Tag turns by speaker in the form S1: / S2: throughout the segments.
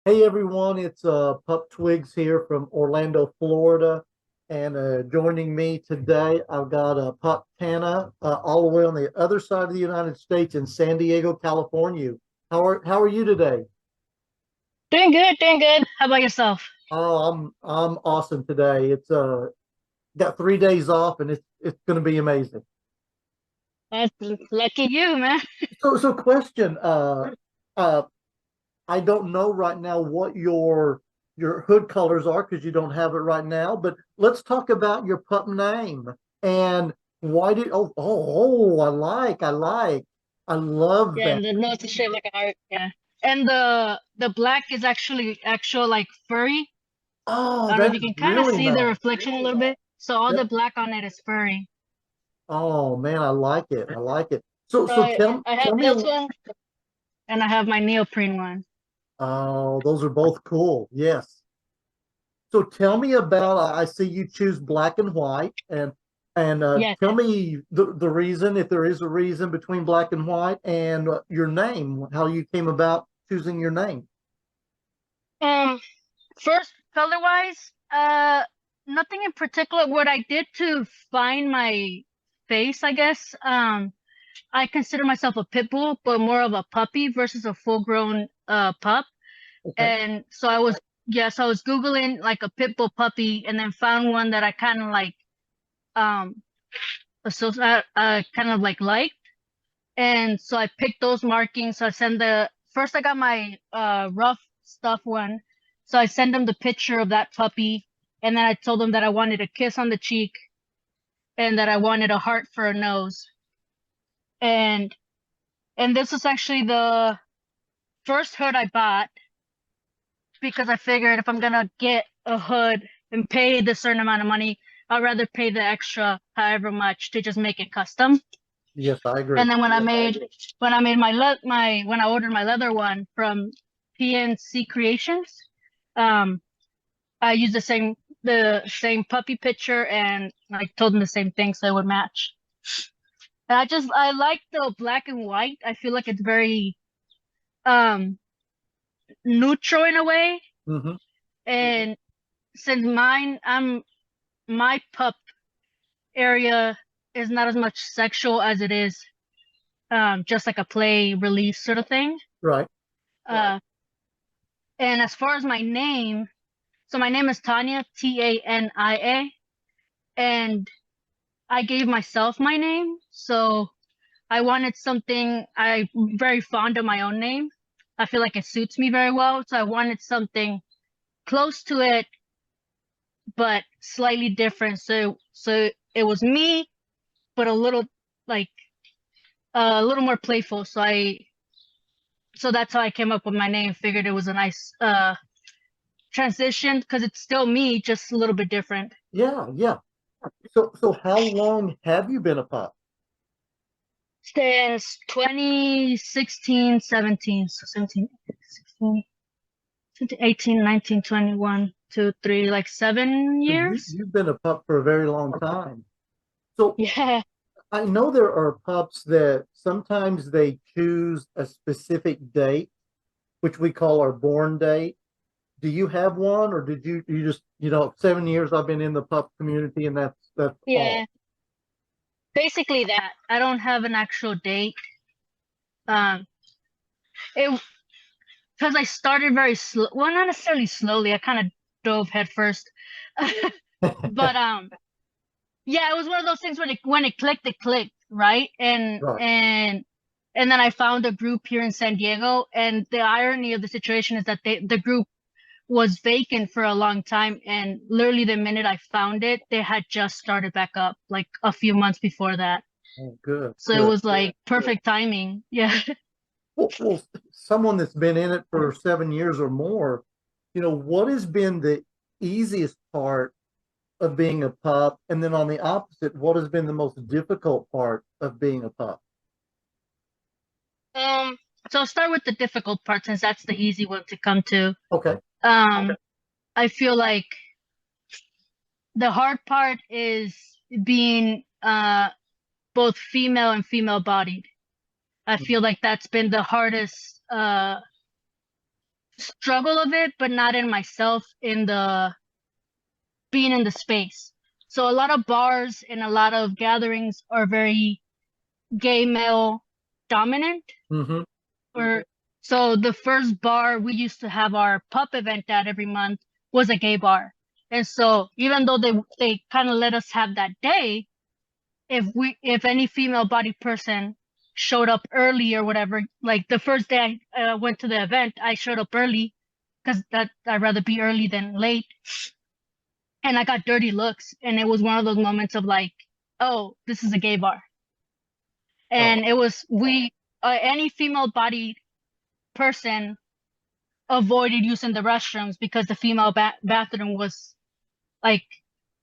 S1: Hey everyone, it's Pup Twigs here from Orlando, Florida, and joining me today I've got Pup Tana all the way on the other side of the United States in San Diego, California. How are you today?
S2: Doing good, doing good. How about yourself?
S1: Oh, I'm awesome today. It's got 3 days off and it's going to be amazing.
S2: That's lucky you, man.
S1: So question, uh I don't know right now what your hood colors are because you don't have it right now, but let's talk about your pup name and why did I love
S2: Yeah,
S1: that.
S2: and the nose is shaped like a heart. Yeah, and the black is actually actual like furry.
S1: Oh,
S2: I don't know if
S1: that
S2: you
S1: is
S2: can kind of
S1: really
S2: see the
S1: nice.
S2: reflection a little bit. So all the
S1: Yep.
S2: black on it is furry.
S1: Oh man, I like it. I like it. So
S2: So
S1: so
S2: I
S1: tell
S2: I have
S1: tell me
S2: this one, and I have my neoprene one.
S1: oh, those are both cool. Yes. So tell me about, I see you choose black and white and
S2: Yes.
S1: tell me the reason, if there is a reason between black and white and your name, how you came about choosing your name.
S2: Um, First color wise, nothing in particular. What I did to find my face, I guess. I consider myself a pit bull, but more of a puppy versus a full grown pup.
S1: Okay.
S2: And so I was yes, I was Googling like a pit bull puppy and then found one that I kind of like um kind of like liked. And so I picked those markings. So I sent the first I got my rough stuff one. So I sent them the picture of that puppy and then I told them that I wanted a kiss on the cheek and that I wanted a heart for a nose. And this was actually the first hood I bought because I figured if I'm gonna get a hood and pay the certain amount of money, I'd rather pay the extra however much to just make it custom.
S1: Yes, I agree.
S2: And then when I made my when I ordered my leather one from PNC Creations, um, I used the same puppy picture and I told them the same thing so it would match. And I like the black and white. I feel like it's very um neutral in a way.
S1: Hmm.
S2: And since my pup area is not as much sexual as it is just like a play release sort of thing.
S1: Right.
S2: Uh, and as far as my name, so my name is Tanya, Tania, and I gave myself my name. So I wanted something, I'm very fond of my own name. I feel like it suits me very well. So I wanted something close to it, but slightly different. So it was me, but like a little more playful. So that's how I came up with my name. Figured it was a nice transition because it's still me, just a little bit different.
S1: Yeah, yeah. So how long have you been a pup?
S2: Since 2016, 17, so 17, 16, 17, 18, 19, 21, 2, 3, like seven
S1: So you
S2: years.
S1: you've been a pup for a very long time. So
S2: Yeah.
S1: I know there are pups that sometimes they choose a specific date, which we call our born date. Do you have one, or did you just 7 years I've been in the pup community and that's all?
S2: Yeah. Basically that. I don't have an actual date. Um, it because I started very slow. Well, not necessarily slowly. I kind of dove head first. But yeah, it was one of those things when it clicked, right?
S1: Right.
S2: And then I found a group here in San Diego, and the irony of the situation is that the group was vacant for a long time, and literally the minute I found it, they had just started back up, like a few months before that.
S1: Oh, good,
S2: So it
S1: good.
S2: was like perfect timing. Yeah.
S1: Well, someone that's been in it for 7 years or more, what has been the easiest part of being a pup? And then on the opposite, what has been the most difficult part of being a pup?
S2: Um, so I'll start with the difficult part since that's the easy one to come to.
S1: Okay.
S2: Um, I feel like the hard part is being both female and female bodied. I feel like that's been the hardest struggle of it, but not in myself, in the being in the space. So a lot of bars and a lot of gatherings are very gay male dominant.
S1: Mm-hmm.
S2: Or so the first bar we used to have our pup event at every month was a gay bar. And so even though they kind of let us have that day, if any female body person showed up early or whatever, like the first day I went to the event, I showed up early because that I'd rather be early than late. And I got dirty looks, and it was one of those moments of like, oh, this is a gay bar.
S1: Oh,
S2: And it was any female body person avoided using the restrooms because the female bathroom was like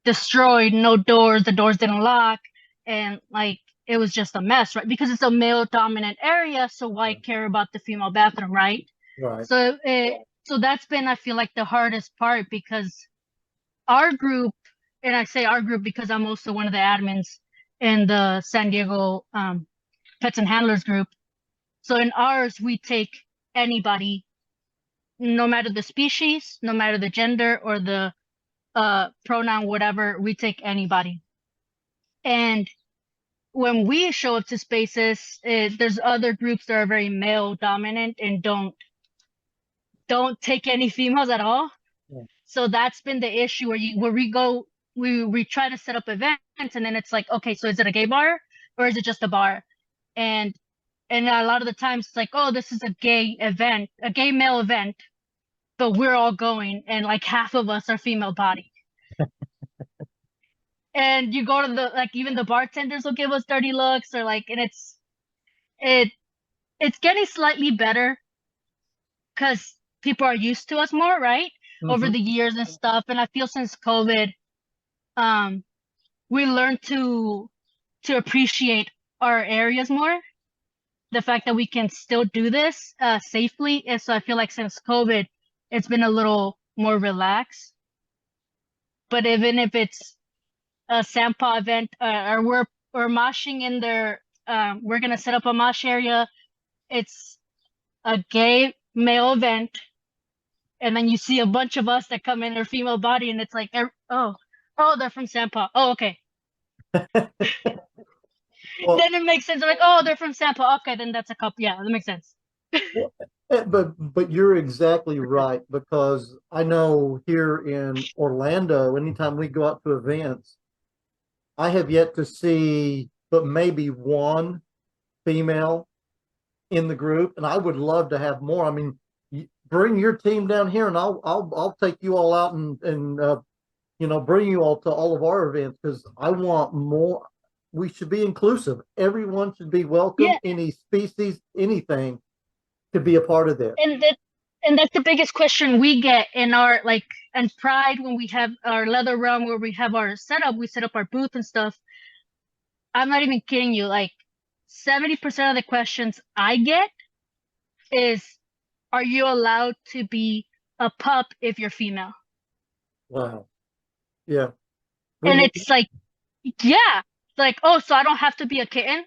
S2: destroyed, no doors, the doors didn't lock, and like it was just a mess, right? Because it's a male dominant area, so why care about the female bathroom, right?
S1: right.
S2: So that's been, I feel like, the hardest part, because our group, and I say our group because I'm also one of the admins in the San Diego Pets and Handlers group. So in ours, we take anybody, no matter the species, no matter the gender or the pronoun, whatever, we take anybody. And when we show up to spaces, there's other groups that are very male dominant and don't take any females at all.
S1: Yeah.
S2: So that's been the issue where we go, we try to set up events, and then it's like, okay, so is it a gay bar or is it just a bar? And a lot of the times it's like, oh, this is a gay event, a gay male event, but we're all going, and like half of us are female body. And you go to the, like, even the bartenders will give us dirty looks, or like, and it it's getting slightly better because people are used to us more, right? Over
S1: Mm-hmm.
S2: the years and stuff. And I feel since COVID, um, we learned to appreciate our areas more. The fact that we can still do this safely. And so I feel like since COVID, it's been a little more relaxed. But even if it's a Sampa event, or we're moshing in there, we're gonna set up a mosh area. It's a gay male event, and then you see a bunch of us that come in their female body, and it's like, oh, they're from Sampa. Oh, okay.
S1: Well,
S2: Then it makes sense. I'm like, oh, they're from Sampa. Okay, then that's a couple. Yeah, that makes sense.
S1: well, but you're exactly right, because I know here in Orlando, anytime we go out to events, I have yet to see but maybe one female in the group, and I would love to have more. I mean, bring your team down here, and I'll take you all out and bring you all to all of our events, because I want more. We should be inclusive. Everyone should be welcome.
S2: Yeah,
S1: Any species, anything, to be a part of this.
S2: and that's the biggest question we get in our, like, and Pride, when we have our leather realm where we have our setup, we set up our booth and stuff. I'm not even kidding you. Like 70% of the questions I get is, are you allowed to be a pup if you're female?
S1: Wow. Yeah.
S2: And
S1: We
S2: it's like, yeah, like, oh, so I don't have to be a kitten?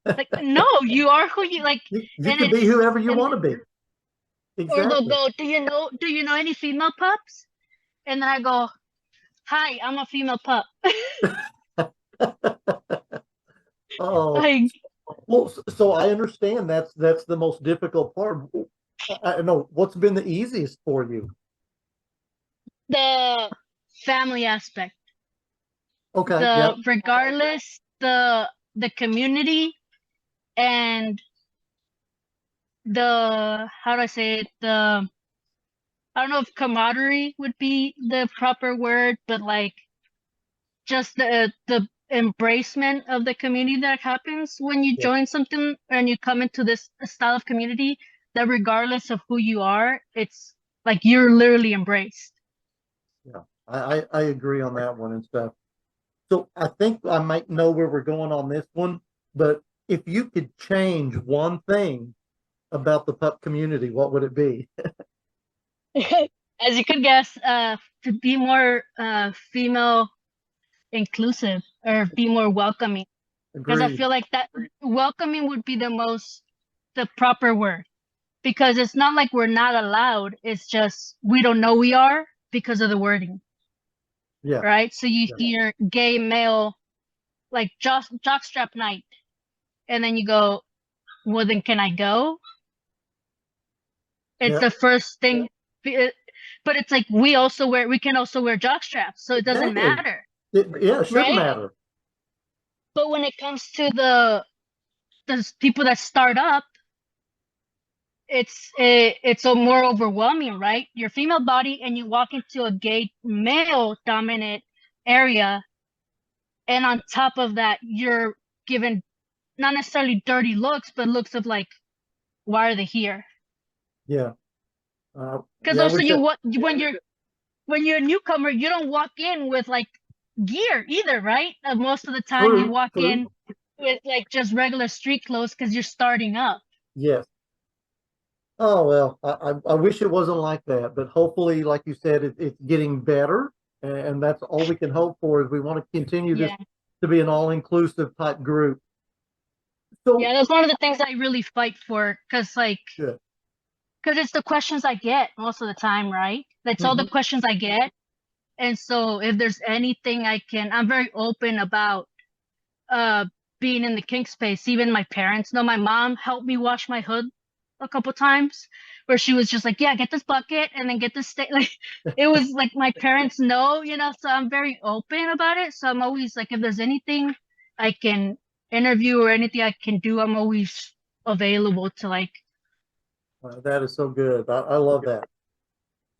S2: Like, no, you are who you like.
S1: you
S2: And
S1: can be
S2: it's,
S1: whoever you
S2: and
S1: want to be.
S2: or they'll
S1: Exactly.
S2: go, do you know any female pups? And then I go, hi, I'm a female pup.
S1: Oh,
S2: Like,
S1: well, so I understand that's the most difficult part. I know what's been the easiest for you.
S2: the family aspect,
S1: Okay. Yeah.
S2: the regardless, the community, and the, how do I say it? I don't know if camaraderie would be the proper word, but like just the embracement of the community that happens when you
S1: Yeah.
S2: join something and you come into this style of community, that regardless of who you are, it's like you're literally embraced.
S1: Yeah. I agree on that one and stuff. So I think I might know where we're going on this one, but if you could change one thing about the pup community, what would it be?
S2: As you could guess, to be more female inclusive, or be more welcoming, because I
S1: Agreed.
S2: feel like that welcoming would be the proper word, because it's not like we're not allowed. It's just we don't know we are because of the wording,
S1: Yeah.
S2: right? So you hear gay male, like jockstrap night, and then you go, well, then can I go? It's
S1: Yeah.
S2: the first thing, but it's like we can also wear jock straps, so it doesn't
S1: Exactly.
S2: matter,
S1: It shouldn't
S2: right?
S1: matter.
S2: But when it comes to the people that start up, it's a more overwhelming, right? Your female body, and you walk into a gay male dominant area, and on top of that, you're given not necessarily dirty looks, but looks of like, why are they here?
S1: Yeah.
S2: Because
S1: Yeah,
S2: also when you're a newcomer, you don't walk in with like gear either, right? Most of the time you
S1: true,
S2: walk
S1: true.
S2: in with like just regular street clothes because you're starting up.
S1: Yes. Oh well, I wish it wasn't like that, but hopefully, like you said, it's getting better, and that's all we can hope for. Is we want to continue this
S2: Yeah.
S1: to be an all-inclusive type group. So
S2: Yeah, that's one of the things I really fight for
S1: yeah.
S2: because it's the questions I get most of the time, right? That's all the
S1: Hmm.
S2: questions I get. And so if there's anything I'm very open about uh being in the kink space. Even my parents know. My mom helped me wash my hood a couple times, where she was just like, yeah, get this bucket and then get this like it was like my parents know, so I'm very open about it. So I'm always like, if there's anything I can interview or anything I can do, I'm always available to like.
S1: That is so good. I love that.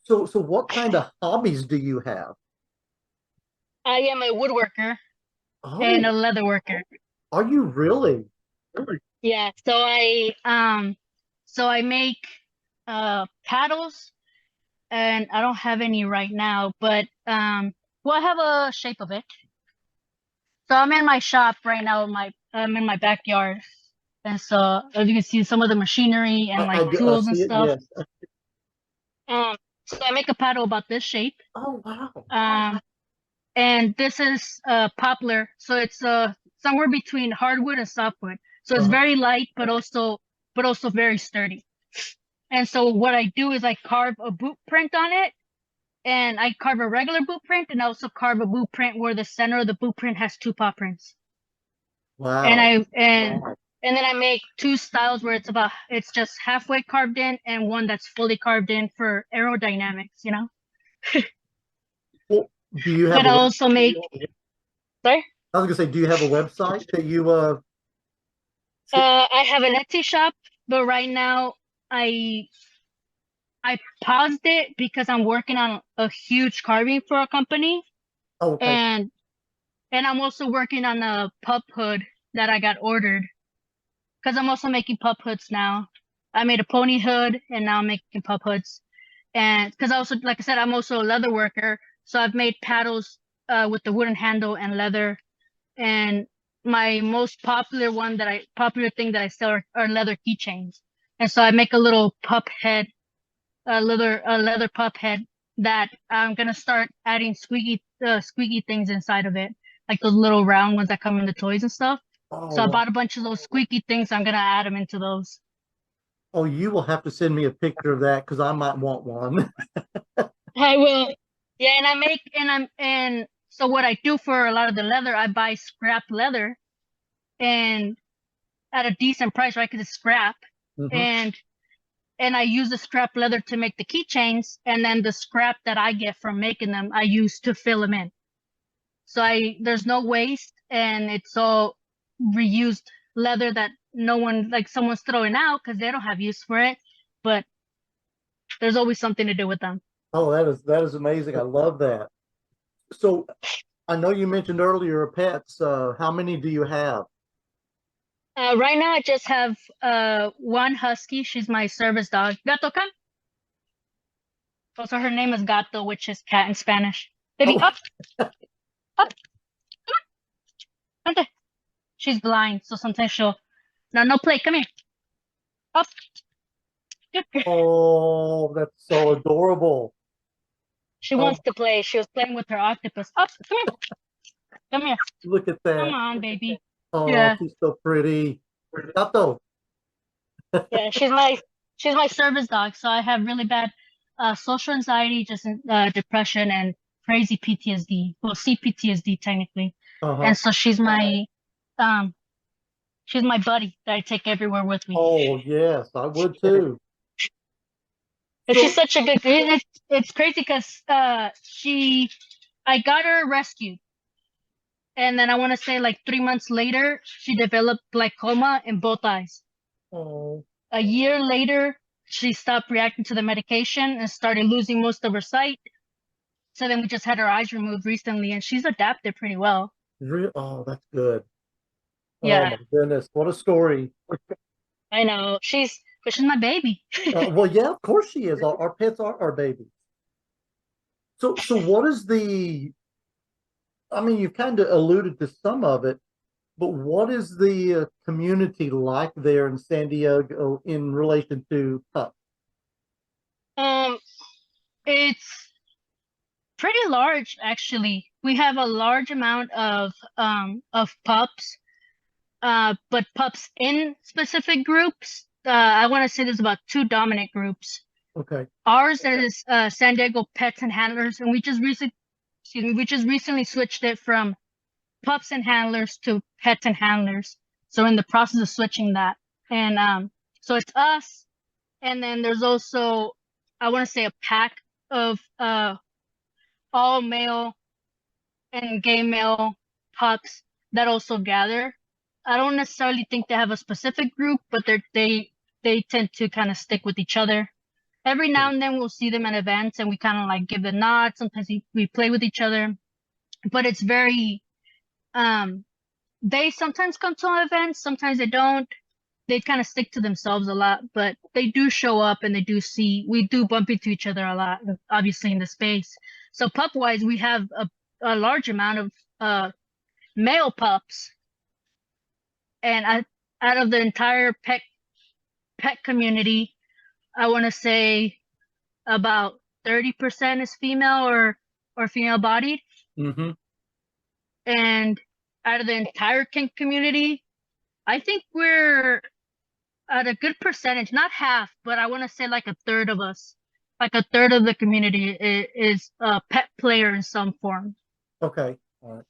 S1: So what kind of hobbies do you have?
S2: I am a woodworker and a
S1: Oh,
S2: leather worker.
S1: are you really?
S2: Yeah, so I make paddles, and I don't have any right now, but well, I have a shape of it. So I'm in my shop right now. I'm in my backyard, and so as you can see, some of the machinery and like
S1: I
S2: tools and
S1: see it.
S2: stuff.
S1: Yes.
S2: So I make a paddle about this shape.
S1: Oh wow.
S2: Um, and this is poplar, so it's somewhere between hardwood and softwood. So it's
S1: Uh-huh.
S2: very light, but also very sturdy. And so what I do is I carve a boot print on it, and I carve a regular boot print, and I also carve a boot print where the center of the boot print has two paw prints. And
S1: Wow.
S2: I and then I make two styles where it's just halfway carved in and one that's fully carved in for aerodynamics.
S1: Well, do you have
S2: But
S1: a
S2: I
S1: web?
S2: also make sorry.
S1: I was gonna say, do you have a website that you
S2: I have an Etsy shop, but right now I I paused it because I'm working on a huge carving for a company,
S1: oh, okay.
S2: and I'm also working on a pup hood that I got ordered because I'm also making pup hoods now. I made a pony hood and now I'm making pup hoods. And because I also, like I said, I'm also a leather worker, so I've made paddles with the wooden handle and leather. And my most popular thing that I sell are leather keychains. And so I make a little pup head, a leather pup head that I'm gonna start adding squeaky things inside of it, like those little round ones that come in the toys and stuff.
S1: Oh,
S2: So I
S1: wow.
S2: bought a bunch of those squeaky things. I'm gonna add them into those.
S1: Oh, you will have to send me a picture of that because I might want one.
S2: I will. Yeah, and I make and so what I do for a lot of the leather, I buy scrap leather and at a decent price, right? Because it's scrap,
S1: Hmm.
S2: and I use the scrap leather to make the keychains, and then the scrap that I get from making them, I use to fill them in. So there's no waste, and it's all reused leather that no one like someone's throwing out because they don't have use for it, but there's always something to do with them.
S1: Oh, that is amazing. I love that. So I know you mentioned earlier pets. How many do you have?
S2: Right now I just have one husky. She's my service dog. Gato, come. Also, her name is Gato, which is cat in Spanish. Baby,
S1: Oh,
S2: up, up, come on. She's blind, so sometimes she'll no play. Come here. Up.
S1: oh, that's so adorable.
S2: She
S1: Oh,
S2: wants to play. She was playing with her octopus. Up. Come here. Come here.
S1: look at
S2: Come
S1: that.
S2: on, baby.
S1: Oh,
S2: Yeah.
S1: she's so pretty. Tato.
S2: Yeah. She's my She's my service dog, so I have really bad social anxiety, just depression and crazy PTSD. Well, CPTSD technically.
S1: Uh-huh.
S2: And so um she's my buddy that I take everywhere with me.
S1: Oh, yes, I would too.
S2: And she's
S1: So,
S2: such a good it's crazy because I got her rescued, and then I want to say like 3 months later she developed glaucoma in both eyes.
S1: oh,
S2: A year later she stopped reacting to the medication and started losing most of her sight. So then we just had her eyes removed recently, and she's adapted pretty well.
S1: oh, that's good. Oh
S2: Yeah,
S1: my goodness, what a story.
S2: I know. But she's my baby.
S1: Well, yeah, of course she is. Our pets are our babies. So what is I mean, you've kind of alluded to some of it, but what is the community like there in San Diego in relation to pups?
S2: Um, it's pretty large actually. We have a large amount of pups, but pups in specific groups. I want to say there's about two dominant groups.
S1: Okay.
S2: Ours is San Diego Pets and Handlers, and we just recently switched it from pups and handlers to pets and handlers. So in the process of switching that. And so it's us, and then there's also I want to say a pack of all male and gay male pups that also gather. I don't necessarily think they have a specific group, but they tend to kind of stick with each other. Every now and then we'll see them at events and we kind of like give the nod. Sometimes we play with each other, but it's very um they sometimes come to our events, sometimes they don't. They kind of stick to themselves a lot, but they do show up and we do bump into each other a lot, obviously in the space. So pup wise, we have a large amount of male pups, and out of the entire pet community, I want to say about 30% is female or female bodied,
S1: Mm-hmm.
S2: and out of the entire kink community, I think we're at a good percentage, not half, but I want to say like a third of us, like a third of the community is a pet player in some form.
S1: Okay. All right.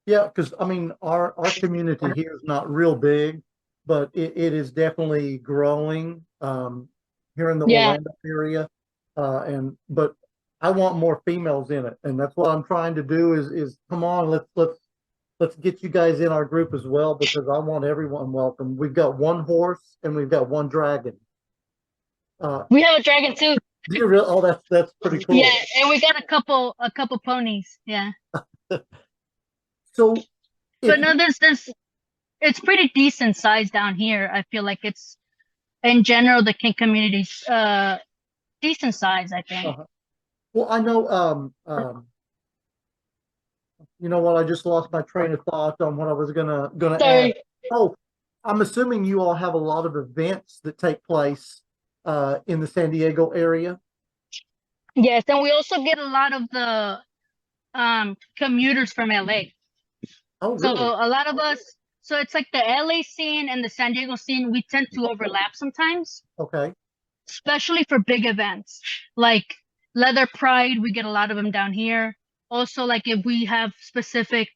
S1: Yeah, because I mean, our community here is not real big, but it is definitely growing here in the
S2: Yeah,
S1: Orlando area. And but I want more females in it, and that's what I'm trying to do. Is come on, let's get you guys in our group as well because I want everyone welcome. We've got one horse and we've got one dragon. Uh,
S2: we have a dragon too.
S1: do you real? Oh, that's pretty
S2: Yeah,
S1: cool.
S2: and we got a couple ponies. Yeah,
S1: So if
S2: but
S1: you
S2: no, there's it's pretty decent size down here. I feel like it's in general the kink community's decent size, I think.
S1: uh, well, I know you know what? I just lost my train of thought on what I was gonna ask.
S2: Sorry.
S1: Oh, I'm assuming you all have a lot of events that take place in the San Diego area.
S2: Yes, and we also get a lot of the commuters from LA.
S1: Oh,
S2: So
S1: really?
S2: a lot of us, so it's like the LA scene and the San Diego scene, we tend to overlap sometimes,
S1: Okay.
S2: especially for big events like Leather Pride. We get a lot of them down here. Also, like if we have specific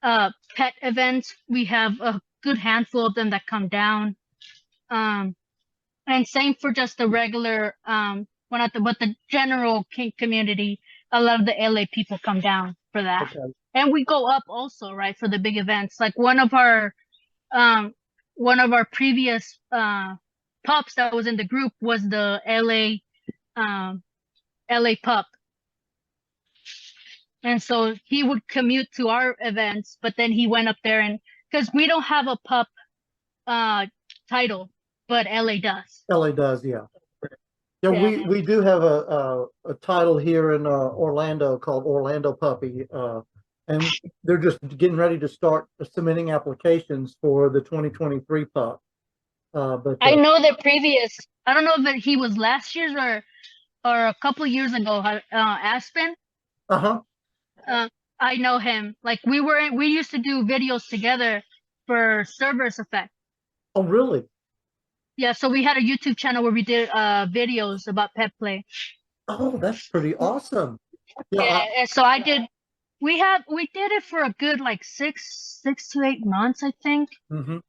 S2: pet events, we have a good handful of them that come down. Um, and same for just the regular well not the but the general kink community. A lot of the LA people come down for that.
S1: Okay.
S2: And we go up also, right, for the big events. Like one of our previous pups that was in the group was the um LA pup. And so he would commute to our events, but then he went up there and because we don't have a pup uh title, but LA does.
S1: LA does, yeah. Yeah,
S2: Yeah.
S1: we do have a title here in Orlando called Orlando Puppy, and they're just getting ready to start submitting applications for the 2023 pup. But
S2: I know the previous, I don't know if he was last year's or a couple years ago, Aspen.
S1: uh-huh.
S2: Uh, I know him. Like we used to do videos together for Cerberus Effect.
S1: Oh, really?
S2: Yeah, so we had a YouTube channel where we did videos about pet play.
S1: Oh, that's pretty awesome. Yeah,
S2: Yeah, and so we did it for a good like 6 to 8 months, I think.
S1: mhm.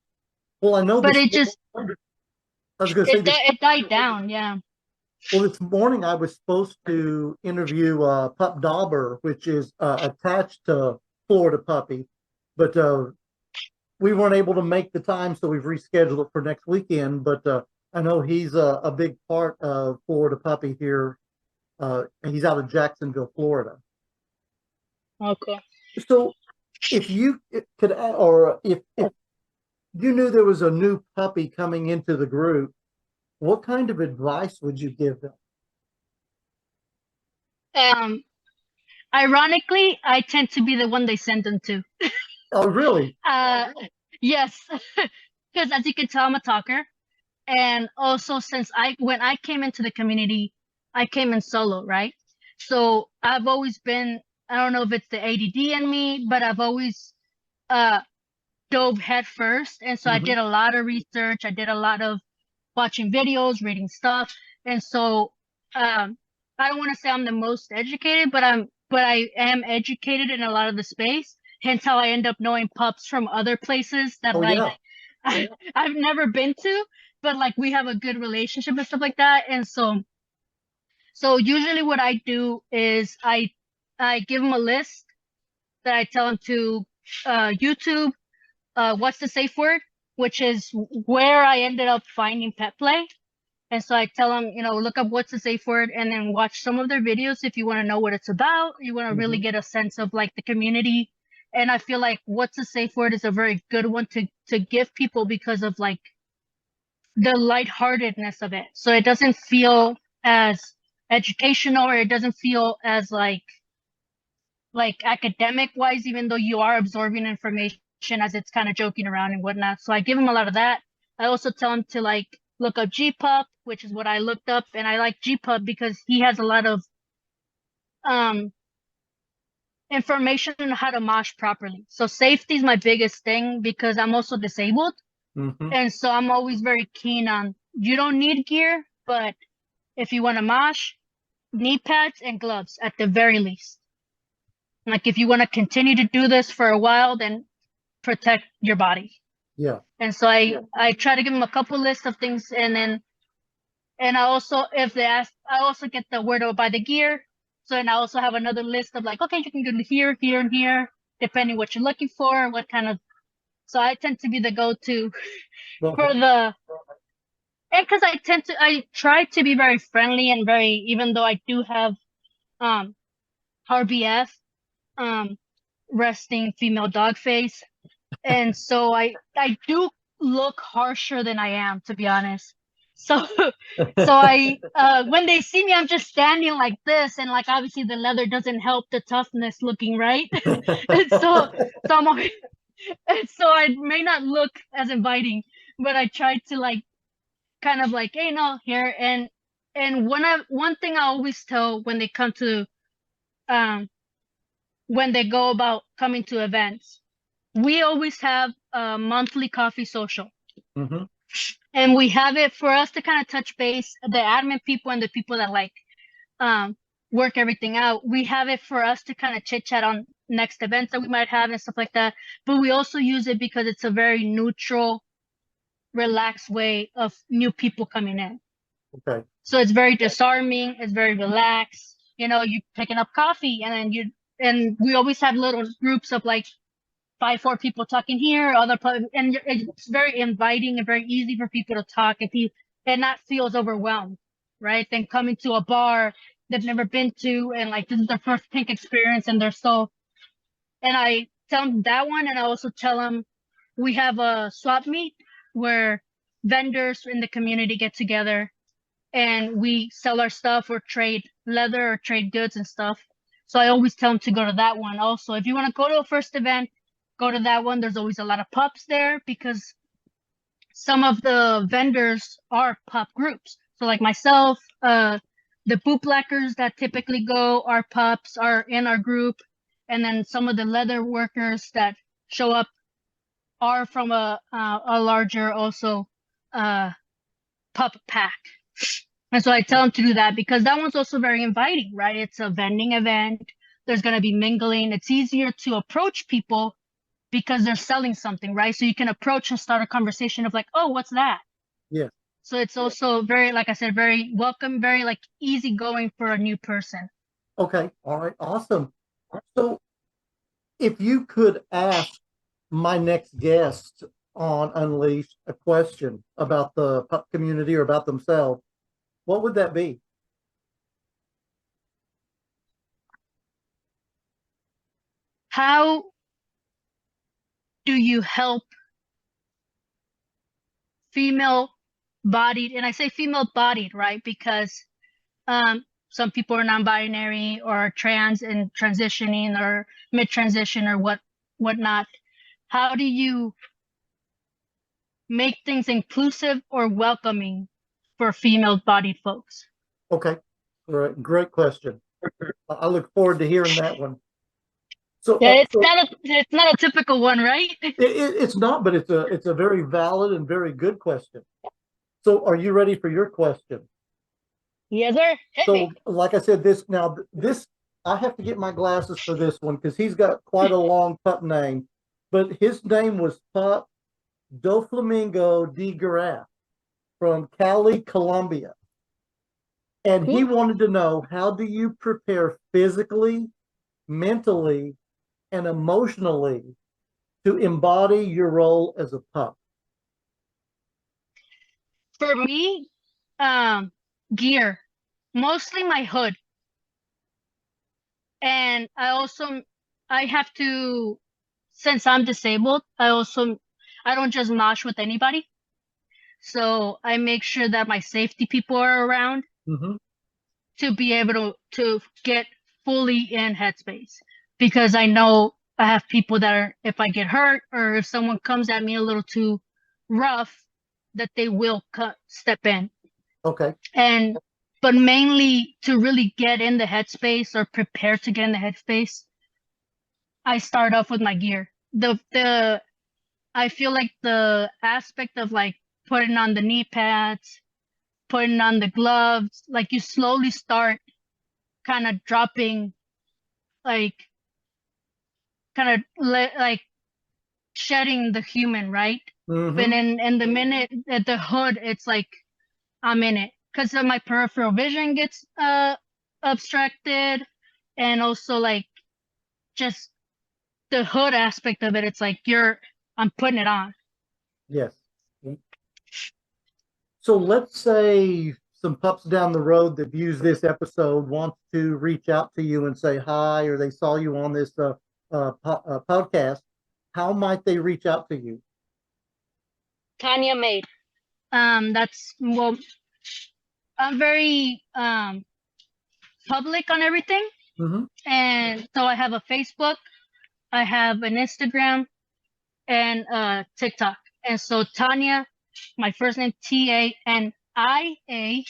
S1: Well, I know
S2: But
S1: this.
S2: it just
S1: I was going to say this.
S2: it died down. Yeah.
S1: Well, this morning I was supposed to interview Pup Dauber, which is attached to Florida Puppy, but we weren't able to make the time, so we've rescheduled it for next weekend. But I know he's a big part of Florida Puppy here. He's out of Jacksonville, Florida.
S2: Okay.
S1: So, if you could, or if you knew there was a new puppy coming into the group, what kind of advice would you give them?
S2: Um, Ironically, I tend to be the one they send them to.
S1: Oh, really?
S2: Uh, yes, because as you can tell, I'm a talker, and also since when I came into the community, I came in solo, right? So I've always been, I don't know if it's the ADD in me, but I've always uh dove head first, and so I
S1: Hmm.
S2: did a lot of research. I did a lot of watching videos, reading stuff, and so um, I don't want to say I'm the most educated, but I am educated in a lot of the space. Hence how I end up knowing pups from other places that
S1: Oh,
S2: like
S1: yeah.
S2: I've never been to, but like we have a good relationship and stuff like that. And so usually what I do is I give them a list that I tell them to YouTube. What's the safe word? Which is where I ended up finding pet play. And so I tell them, look up what's the safe word and then watch some of their videos if you want to know what it's about. You want to really
S1: Hmm.
S2: get a sense of like the community. And I feel like what's the safe word is a very good one to give people because of like the lightheartedness of it. So it doesn't feel as educational or it doesn't feel as like academic wise, even though you are absorbing information as it's kind of joking around and whatnot. So I give them a lot of that. I also tell them to like look up GPUP, which is what I looked up, and I like GPUP because he has a lot of um information on how to mosh properly. So safety is my biggest thing because I'm also disabled.
S1: Hmm.
S2: And so I'm always very keen on you don't need gear, but if you want to mosh, knee pads and gloves at the very least. Like if you want to continue to do this for a while, then protect your body.
S1: Yeah.
S2: And so I try to give them a couple lists of things, and I also if they ask, I also get the word about buy the gear. So and I also have another list of like, okay, you can go to here, here, and here, depending what you're looking for, what kind of. So I tend to be the go-to
S1: Well,
S2: for the, and because I try to be very friendly and very, even though I do have um RBF, um resting female dog face. And so I do look harsher than I am, to be honest. So so I when they see me, I'm just standing like this, and like obviously the leather doesn't help the toughness looking, right? And so I'm always, and so I may not look as inviting, but I try to like kind of like, hey, no, here and one thing I always tell when they come to um when they go about coming to events, we always have a monthly coffee social.
S1: hmm.
S2: And we have it for us to kind of touch base, the admin people and the people that like um work everything out. We have it for us to kind of chit chat on next events that we might have and stuff like that. But we also use it because it's a very neutral, relaxed way of new people coming in.
S1: Okay.
S2: So it's very disarming, it's very relaxed. You picking up coffee and then and we always have little groups of like 4 people talking here, and it's very inviting and very easy for people to talk and not feel as overwhelmed, right? Than coming to a bar they've never been to and like this is their first pink experience and they're so. And I tell them that one, and I also tell them we have a swap meet where vendors in the community get together and we sell our stuff or trade leather or trade goods and stuff. So I always tell them to go to that one. Also, if you want to go to a first event, go to that one. There's always a lot of pups there because some of the vendors are pup groups. So like myself, the bootblackers that typically go, our pups are in our group, and then some of the leather workers that show up are from a larger also uh pup pack. And so I tell them to do that because that one's also very inviting, right? It's a vending event. There's going to be mingling. It's easier to approach people because they're selling something, right? So you can approach and start a conversation of like, oh, what's that?
S1: Yeah.
S2: So it's also very, like I said, very welcome, very like easygoing for a new person.
S1: Okay. All right. Awesome. So if you could ask my next guest on Unleashed a question about the pup community or about themselves, what would that be?
S2: How do you help female bodied, and I say female bodied, right? Because some people are non-binary or trans and transitioning or mid-transition or whatnot. How do you make things inclusive or welcoming for female-bodied folks?
S1: Okay. All right. Great question. I look forward to hearing that one. So,
S2: Yeah, it's not a typical one, right?
S1: it's not, but it's a very valid and very good question. So, are you ready for your question?
S2: Yes, sir. Hit
S1: So,
S2: me.
S1: like I said, this I have to get my glasses for this one because he's got quite a long pup name, but his name was Pup Do Flamingo de Garaf from Cali, Colombia. And he
S2: Ooh.
S1: wanted to know, how do you prepare physically, mentally, and emotionally to embody your role as a pup?
S2: For me, um, gear, mostly my hood. And I have to, since I'm disabled, I don't just mosh with anybody. So I make sure that my safety people are around
S1: Mm-hmm.
S2: to be able to get fully in headspace because I know I have people that are, if I get hurt or if someone comes at me a little too rough, that they will step in.
S1: Okay.
S2: And but mainly to really get in the headspace or prepare to get in the headspace, I start off with my gear. The I feel like the aspect of like putting on the knee pads, putting on the gloves, like you slowly start kind of dropping, like like shedding the human, right? But
S1: Mm-hmm.
S2: in the minute at the hood, it's like I'm in it because my peripheral vision gets obstructed, and also like just the hood aspect of it. It's like I'm putting it on.
S1: Yes. So let's say some pups down the road that views this episode wants to reach out to you and say hi, or they saw you on this podcast. How might they reach out to you?
S2: Tanya made. That's well, I'm very public on everything,
S1: Mm-hmm.
S2: and so I have a Facebook, I have an Instagram, and TikTok. And so Tanya, my first name TANIA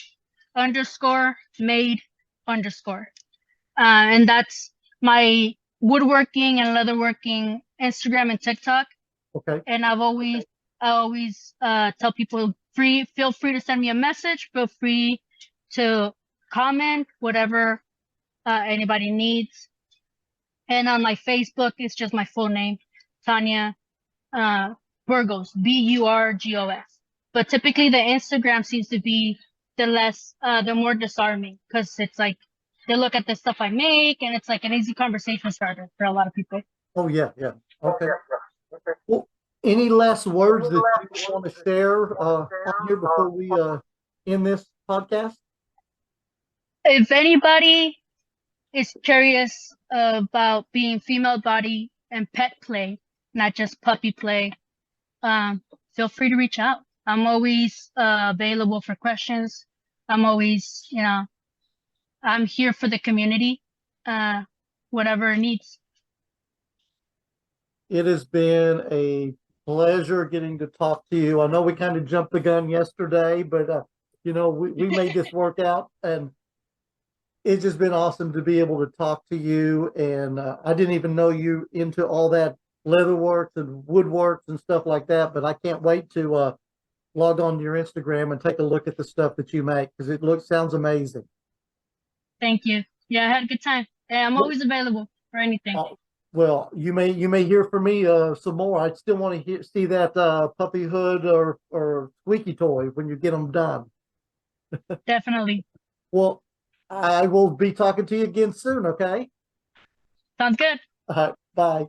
S2: underscore made underscore. And that's my woodworking and leatherworking Instagram and TikTok.
S1: Okay.
S2: And I always tell people feel free to send me a message, feel free to comment, whatever anybody needs. And on my Facebook, it's just my full name, Tanya Burgos, Burgos. But typically the Instagram seems to be the more disarming because it's like they look at the stuff I make and it's like an easy conversation starter for a lot of people.
S1: Oh yeah, yeah. Okay. Well, any last words that you want to share on here before we end this podcast?
S2: If anybody is curious about being female body and pet play, not just puppy play, feel free to reach out. I'm always available for questions. I'm always, I'm here for the community, uh, whatever it needs.
S1: It has been a pleasure getting to talk to you. I know we kind of jumped the gun yesterday, but we made this work out, and it's just been awesome to be able to talk to you. And I didn't even know you into all that leatherworks and woodworks and stuff like that, but I can't wait to log on to your Instagram and take a look at the stuff that you make because sounds amazing.
S2: Thank you. Yeah, I had a good time. Yeah, I'm always available for anything.
S1: Well, you may hear from me some more. I still want to see that puppy hood or squeaky toy when you get them done.
S2: Definitely.
S1: Well, I will be talking to you again soon. Okay.
S2: Sounds good.
S1: Bye.